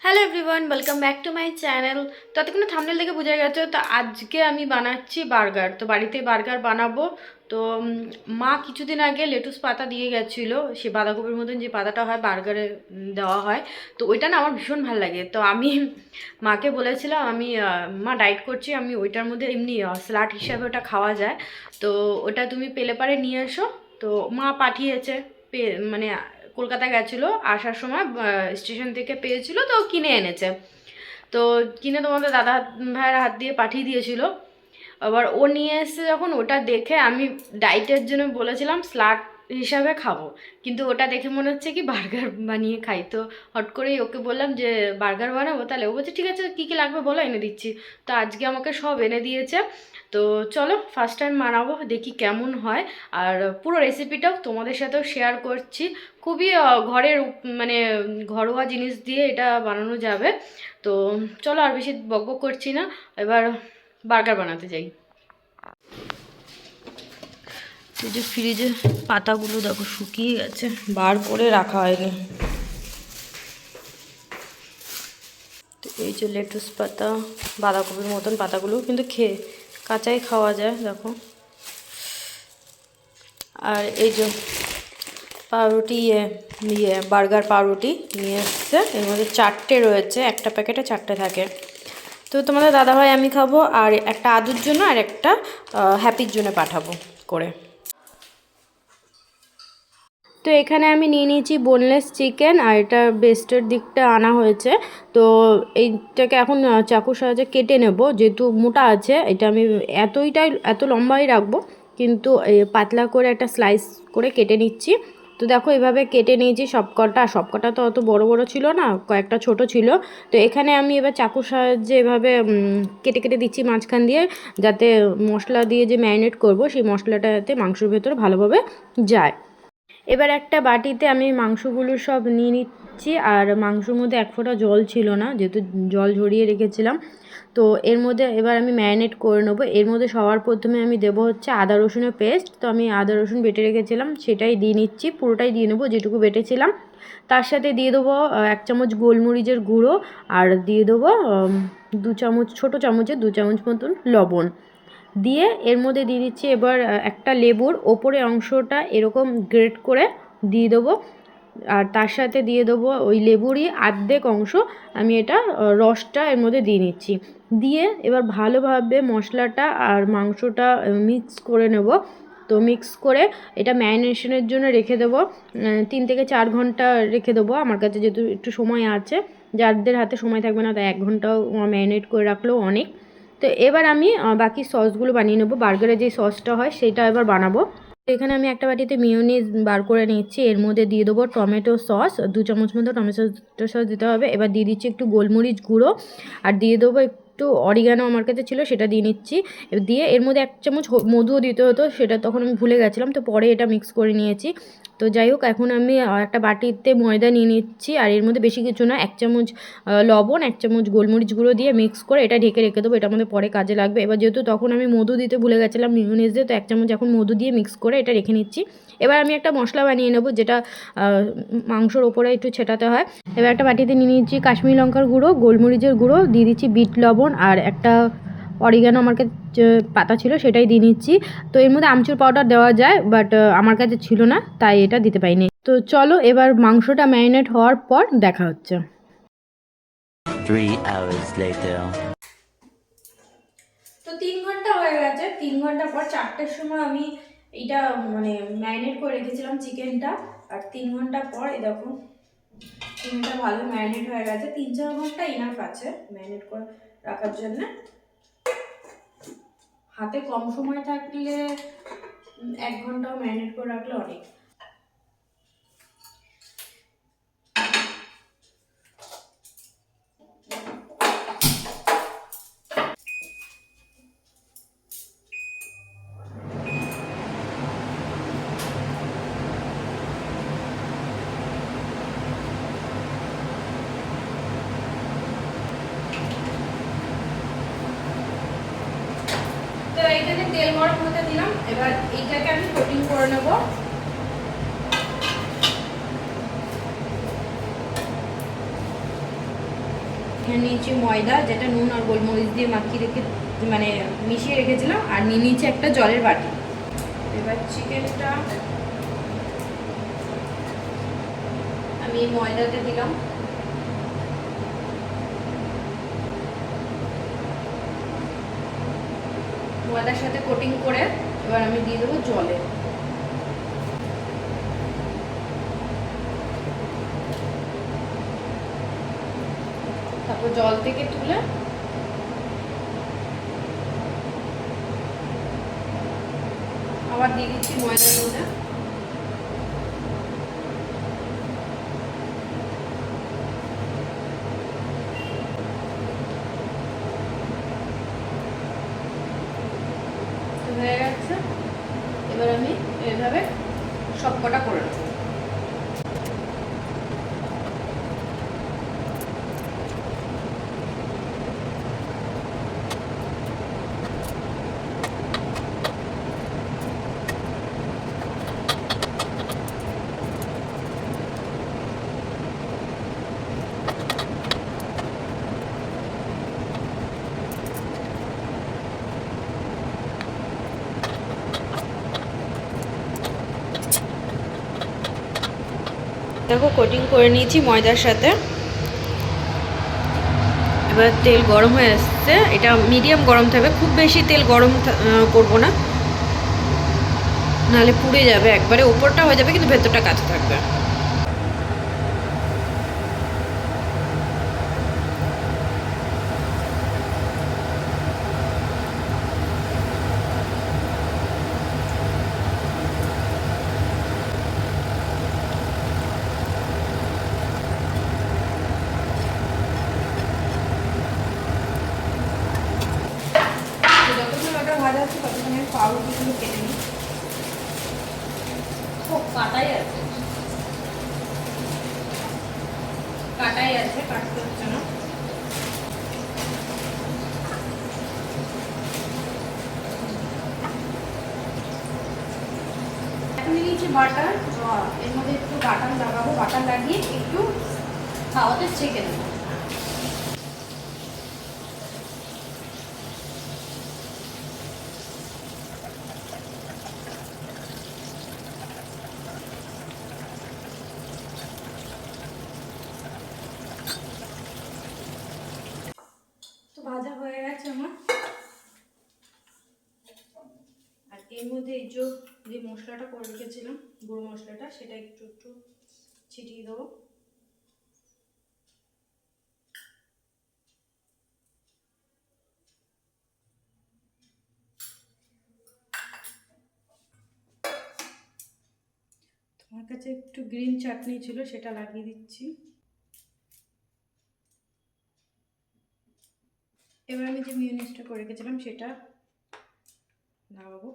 Hello everyone, welcome back to my channel. ততক্ষণ thumbnail দেখে বোঝা গেছে তো আজকে আমি বানাচ্ছি বার্গার। তো বাড়িতে বার্গার বানাবো। তো মা কিছুদিন আগে লেটুস পাতা দিয়ে গেছিলো, সে বাঁধাকপির মতন যে পাতাটা হয় বার্গারে দেওয়া হয়। তো ওইটা না আমার ভীষণ ভালো লাগে। তো আমি মাকে বলেছিলাম আমি মা ডায়েট করছি, আমি ওইটার মধ্যে এমনি স্যালাড হিসাবে ওটা খাওয়া যায়, তো ওটা তুমি পেলে পারে নিয়ে এসো। তো মা পাঠিয়েছে, মানে কলকাতা গেছিলো, আসার সময় স্টেশন থেকে পেয়েছিল, তো কিনে এনেছে। তো কিনে তোমাদের দাদা ভাইয়ের হাত দিয়ে পাঠিয়ে দিয়েছিল। আবার ও নিয়ে এসে যখন ওটা দেখে, আমি ডায়েটের জন্য বলেছিলাম স্যালাড হিসাবে খাবো, কিন্তু ওটা দেখে মনে হচ্ছে কি বার্গার বানিয়ে খাই। তো হট করেই ওকে বললাম যে বার্গার বানাবো, তাহলে ও বলছে ঠিক আছে, কী কী লাগবে বলো, এনে দিচ্ছি। তো আজকে আমাকে সব এনে দিয়েছে। তো চলো ফার্স্ট টাইম বানাবো, দেখি কেমন হয়। আর পুরো রেসিপিটাও তোমাদের সাথেও শেয়ার করছি। খুবই ঘরের মানে ঘরোয়া জিনিস দিয়ে এটা বানানো যাবে। তো চলো আর বেশি বকবক করছি না, এবার বার্গার বানাতে যাই। এই যে ফ্রিজে পাতাগুলো দেখো শুকিয়ে গেছে, বার করে রাখা হয়নি। তো এই যে লেটুস পাতা, বাঁধাকপির মতন পাতাগুলো কিন্তু কাঁচাই খাওয়া যায় দেখো। আর এই যে পাউরুটি, বার্গার পাউরুটি নিয়ে এসছে, এর মধ্যে 4টে রয়েছে, একটা প্যাকেটে 4টে থাকে। তো তোমাদের দাদাভাই আমি খাবো, আর একটা আদুর জন্য আর একটা হ্যাপির জন্য পাঠাবো করে। তো এখানে আমি নিয়ে নিয়েছি বোনলেস চিকেন, আর এটা বেস্টের দিকটা আনা হয়েছে। তো এইটাকে এখন চাকুর সাহায্যে কেটে নেব, যেহেতু মোটা আছে এটা আমি এত লম্বাই রাখবো, কিন্তু পাতলা করে একটা স্লাইস করে কেটে নিচ্ছি। তো দেখো এভাবে কেটে নিয়েছি সবকটা তো অত বড় বড় ছিল না, কয়েকটা ছোট ছিল। তো এখানে আমি এবার চাকুর সাহায্যে এভাবে কেটে কেটে দিচ্ছি মাঝখান দিয়ে, যাতে মশলা দিয়ে যে ম্যারিনেট করব সেই মশলাটা যাতে মাংসের ভেতরে ভালোভাবে যায়। এবার একটা বাটিতে আমি মাংসগুলো সব নিয়ে নিচ্ছি, আর মাংসর মধ্যে এক ফোঁটা জল ছিল না, যেহেতু জল ঝরিয়ে রেখেছিলাম। তো এর মধ্যে এবার আমি ম্যারিনেট করে নেবো। এর মধ্যে সবার প্রথমে আমি দেবো হচ্ছে আদা রসুনের পেস্ট। তো আমি আদা রসুন বেটে রেখেছিলাম, সেটাই দিয়ে নিচ্ছি, পুরোটাই দিয়ে নেবো যেটুকু বেটেছিলাম। তার সাথে দিয়ে দেবো 1 চামচ গোলমরিচের গুঁড়ো, আর দিয়ে দেবো 2 চামচ, ছোটো চামচে 2 চামচ মতন লবণ দিয়ে এর মধ্যে দিয়ে দিচ্ছি এবার একটা লেবুর ওপরের অংশটা এরকম গ্রেট করে দিয়ে দেবো। আর তার সাথে দিয়ে দেবো ওই লেবুরই অর্ধেক অংশ, আমি এটা রসটা এর মধ্যে দিয়ে নিচ্ছি। দিয়ে এবার ভালোভাবে মশলাটা আর মাংসটা মিক্স করে নেব। তো মিক্স করে এটা ম্যারিনেশনের জন্য রেখে দেবো, 3 থেকে 4 ঘন্টা রেখে দেবো। আমার কাছে যেহেতু একটু সময় আছে, যাদের হাতে সময় থাকবে না তাই 1 ঘন্টাও ম্যারিনেট করে রাখলেও অনেক। তো এবার আমি বাকি সসগুলো বানিয়ে নেবো, বার্গারে যে সসটা হয় সেটা এবার বানাবো। এখানে আমি একটা বাটিতে মিয়োনিজ বার করে নিচ্ছি, এর মধ্যে দিয়ে দেবো টমেটো সস, 2 চামচ মতো টমেটো সস দিতে হবে। এবার দিয়ে দিচ্ছি একটু গোলমরিচ গুঁড়ো, আর দিয়ে দেবো একটু অরিগানো আমার কাছে ছিল সেটা দিয়ে নিচ্ছি। দিয়ে এর মধ্যে 1 চামচ মধুও দিতে হতো, সেটা তখন আমি ভুলে গেছিলাম, তো পরে এটা মিক্স করে নিয়েছি। তো যাই হোক, এখন আমি একটা বাটিতে ময়দা নিয়ে নিচ্ছি, আর এর মধ্যে বেশি কিছু না, 1 চামচ লবণ, 1 চামচ গোলমরিচ গুঁড়ো দিয়ে মিক্স করে এটা ঢেকে রেখে দেবো, এটা আমাদের পরে কাজে লাগবে। এবার যেহেতু তখন আমি মধু দিতে ভুলে গেছিলাম মিয়োনিজ দিয়ে, তো 1 চামচ এখন মধু দিয়ে মিক্স করে এটা রেখে নিচ্ছি। এবার আমি একটা মশলা বানিয়ে নেবো, যেটা মাংসর ওপরে একটু ছেটাতে হয়। এবার একটা বাটিতে নিয়ে নিচ্ছি কাশ্মীরি লঙ্কার গুঁড়ো, গোলমরিচের গুঁড়ো, দিয়ে দিচ্ছি বিট লবণ, আর একটা অরিগানো আমার কাছে পাতা ছিল সেটাই দিয়ে নিচ্ছি। তো এর মধ্যে আমচুর পাউডার দেওয়া যায়, বাট আমার কাছে ছিল না তাই এটা দিতে পারিনি। তো চলো এবার মাংসটা ম্যারিনেট হওয়ার পর দেখা হচ্ছে। 3 hours later. তো 3 ঘন্টা হয়ে গেছে। 3 ঘন্টা পর 4টের সময় আমি এটা মানে ম্যারিনেট করে রেখেছিলাম চিকেনটা, আর 3 ঘন্টা পর এই দেখো চিকেনটা ভালো ম্যারিনেট হয়ে গেছে। 3-4 ঘন্টা ইনাফ আছে ম্যারিনেট করে রাখার জন্য। হাতে কম সময় থাকলে 1 ঘন্টাও ম্যারিনেট করে রাখলে অনেক। তো এইখানে তেল গরম হতে দিলাম, এবার এইটাকে আমি কোটিং করে নেব। এখানে নিয়েছি ময়দা, যেটা নুন আর গোলমরিচ দিয়ে মাখিয়ে রেখে মানে মিশিয়ে রেখেছিলাম, আর নিয়ে নিয়েছি একটা জলের বাটি। এবার চিকেনটা আমি ময়দাতে দিলাম, ময়দার সাথে কোটিং করে এবার আমি দিয়ে দেবো জলে। তারপর জল থেকে তুলে আবার দিয়ে দিচ্ছি ময়দার মধ্যে। হয়ে গেছে, এবার আমি এইভাবে সব কটা করে নেবো। দেখো কোটিং করে নিয়েছি ময়দার সাথে। এবার তেল গরম হয়ে আসছে, এটা মিডিয়াম গরম থাকবে, খুব বেশি তেল গরম করবো না, নাহলে পুড়ে যাবে একবারে, উপরটা হয়ে যাবে কিন্তু ভেতরটা কাঁচা থাকবে। ভাজা হচ্ছে ততক্ষণ আমি পাউরুটিগুলো কেটে নিই। খুব কাটাই আছে, কাটাই আছে, কাটতে হচ্ছে না। এখন নিয়েছি বাটার, এর মধ্যে একটু বাটার লাগাবো, বাটার লাগিয়ে একটু খাওয়াতে ছেঁকে দেবো। তো ভাজা হয়ে গেছে আমার। আর এর মধ্যে এই যে মশলাটা করে রেখেছিলাম, গুঁড়ো মশলাটা, সেটা একটু একটু ছিটিয়ে দেবো। আমার কাছে একটু গ্রিন চাটনি ছিল, সেটা লাগিয়ে দিচ্ছি। এবার আমি যে মিউনিসটা করে রেখেছিলাম সেটা লাগাবো।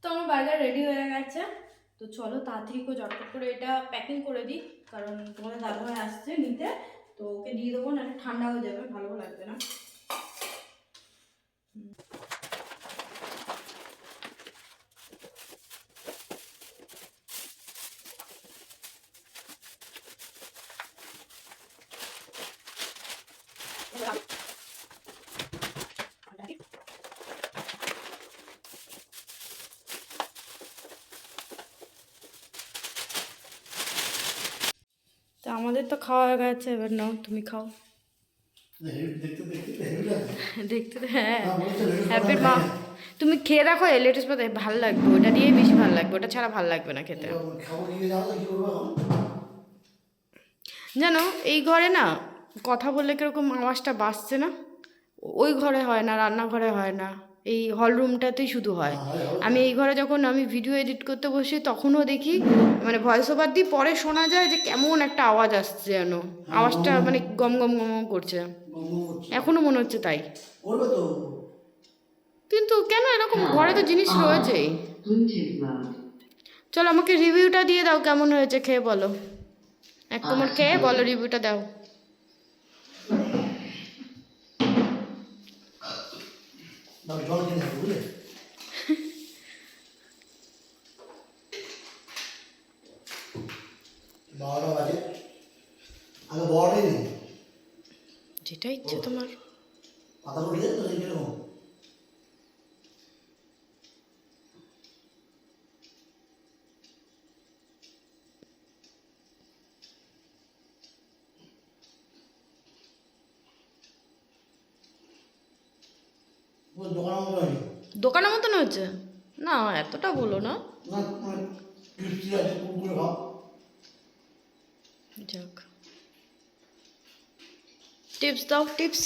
তো আমার বার্গার রেডি হয়ে গেছে। তো চলো তাড়াতাড়ি করে ঝটপট করে এটা প্যাকিং করে দিই, কারণ তোমাদের দাদাভাই আসছে নিতে, তো ওকে দিয়ে দেবো, না ঠান্ডা হয়ে যাবে, ভালো লাগবে না। তো আমাদের তো খাওয়া হয়ে গেছে, এবার নাও তুমি খাও। দেখতে দেখতে হেভি লাগে। দেখতে তো হ্যাঁ, বলছে লেটুস হ্যাপির পাতা মা। খাই না। তুমি খেয়ে দেখো, এই লেটুস পাতা ভালো লাগবে, ওটা দিয়েই বেশি ভালো লাগবে, ওটা ছাড়া ভালো লাগবে না খেতে। খাবো নিয়ে যাও তো কি করবো এখন? জানো এই ঘরে না কথা বললে কিরকম আওয়াজটা বাজছে না, ওই ঘরে হয় না, রান্নাঘরে হয় না, এই হল রুমটাতেই শুধু হয়। আমি এই ঘরে যখন আমি ভিডিও এডিট করতে বসি তখনও দেখি মানে ভয়েস ওভার দিই, পরে শোনা যায় যে কেমন একটা আওয়াজ আসছে, যেন আওয়াজটা মানে গম গম গম গম করছে। বমি করছে। এখনো মনে হচ্ছে তাই। করবে তো। কিন্তু কেন এরকম, ঘরে তো জিনিস রয়েছেই। চলো আমাকে রিভিউটা দিয়ে দাও, কেমন হয়েছে খেয়ে বলো, এক তোমার খেয়ে বলো, রিভিউটা দাও। দাও জল কিনে খাবো বুঝলে? বারোটা বাজে, আগে বড়টাই নেই। যেটা ইচ্ছে তোমার। পাতা উঠলে তো এই কিরকম? ওই দোকানের মতো হয়নি। দোকানের মতন হচ্ছে না, এতটা বলো না। না মানে ক্রিস্পি আছে, কুকুরে ভাব। যাক, টিপস দাও, টিপস।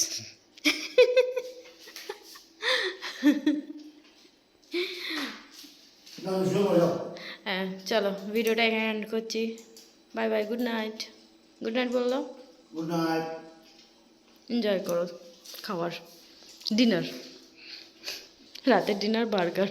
না আমি শুয়ে পড়ে যাও। হ্যাঁ চলো, ভিডিওটা এখানে এন্ড করছি। Bye bye, good night. Good night বললো, গুড নাইট। এনজয় করো খাবার, ডিনার, রাতের ডিনার বার্গার।